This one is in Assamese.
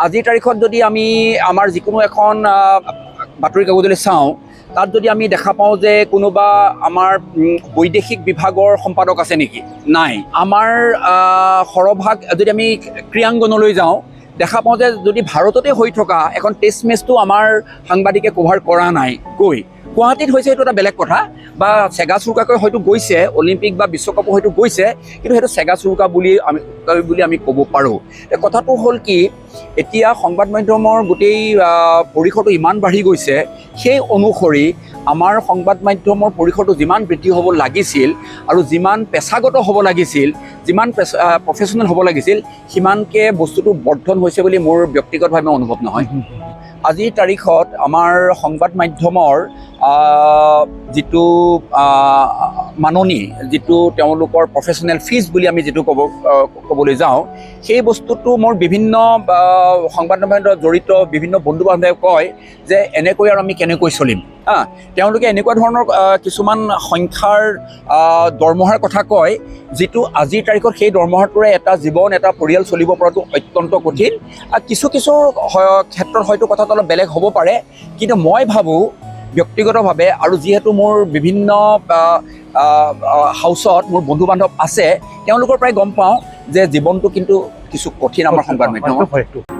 আজিৰ তাৰিখত যদি আমি আমাৰ যিকোনো এখন বাতৰি কাগজলৈ চাওঁ, তাত যদি আমি দেখা পাওঁ যে কোনোবা আমাৰ বৈদেশিক বিভাগৰ সম্পাদক আছে নেকি? নাই। আমাৰ সৰহভাগ যদি আমি ক্ৰীড়াংগনলৈ যাওঁ, দেখা পাওঁ যে যদি ভাৰততে হৈ থকা এখন টেষ্ট মেচটো আমাৰ সাংবাদিকে কভাৰ কৰা নাই। গুৱাহাটীত হৈছে সেইটো এটা বেলেগ কথা, বা চেগা চুৰুকাকৈ হয়তো গৈছে, অলিম্পিক বা বিশ্বকাপো হয়তো গৈছে, কিন্তু সেইটো চেগা চুৰুকা বুলি আমি ক'ব পাৰোঁ। কথাটো হ'ল কি, এতিয়া সংবাদ মাধ্যমৰ গোটেই পৰিসৰটো ইমান বাঢ়ি গৈছে, সেই অনুসৰি আমাৰ সংবাদ মাধ্যমৰ পৰিসৰটো যিমান বৃদ্ধি হ'ব লাগিছিল আৰু যিমান পেছাগত হ'ব লাগিছিল, যিমান প্ৰফেশ্যনেল হ'ব লাগিছিল, সিমানকৈ বস্তুটো বৰ্ধন হৈছে বুলি মোৰ ব্যক্তিগতভাৱে অনুভৱ নহয়। আজিৰ তাৰিখত আমাৰ সংবাদ মাধ্যমৰ যিটো মাননি, যিটো তেওঁলোকৰ প্ৰফেশ্যনেল ফিজ বুলি আমি যিটো ক'বলৈ যাওঁ, সেই বস্তুটো মোৰ বিভিন্ন সংবাদ মাধ্যমত জড়িত বিভিন্ন বন্ধু বান্ধৱে কয় যে এনেকৈ আৰু আমি কেনেকৈ চলিম। তেওঁলোকে এনেকুৱা ধৰণৰ কিছুমান সংখ্যাৰ দৰমহাৰ কথা কয়, যিটো আজিৰ তাৰিখত সেই দৰমহাটোৰে এটা জীৱন, এটা পৰিয়াল চলিব পৰাটো অত্যন্ত কঠিন। কিছু ক্ষেত্ৰত হয়তো কথাটো অলপ বেলেগ হ'ব পাৰে, কিন্তু মই ভাবোঁ ব্যক্তিগতভাৱে, আৰু যিহেতু মোৰ বিভিন্ন হাউচত মোৰ বন্ধু বান্ধৱ আছে, তেওঁলোকৰ পৰাই গম পাওঁ যে জীৱনটো কিন্তু কিছু কঠিন আমাৰ সংবাদ মাধ্যমৰ।